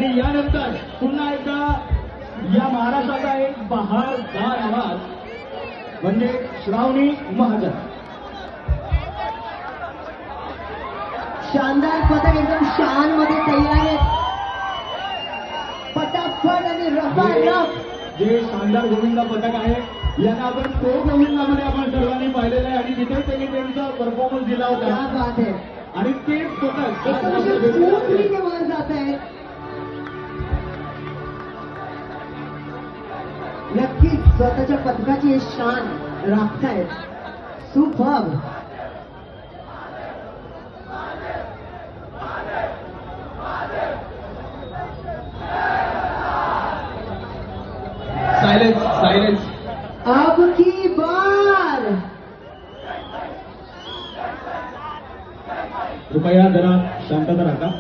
आणि यानंतर पुन्हा एकदा या महाराष्ट्राचा एक बहारदार आवाज म्हणजे श्रावणी महाजन. शानदार पथक एकदम शान मध्ये तयार आहे. पटापट आणि रफारफ जे शानदार गोविंदा पथक आहे यांना आपण तो गोविंदामध्ये आपण सर्वांनी पाहिलेलं आहे आणि तिथे त्यांनी त्यांचा परफॉर्मन्स दिला क्या होता बात आहे. आणि तेच पथक एकदम स्मूथली ते वर जात आहे. नक्कीच स्वतःच्या पथकाची हे शान राखतायत. सुपर्ब. Silence silence. अब की बार कृपया जरा शांतता राखा.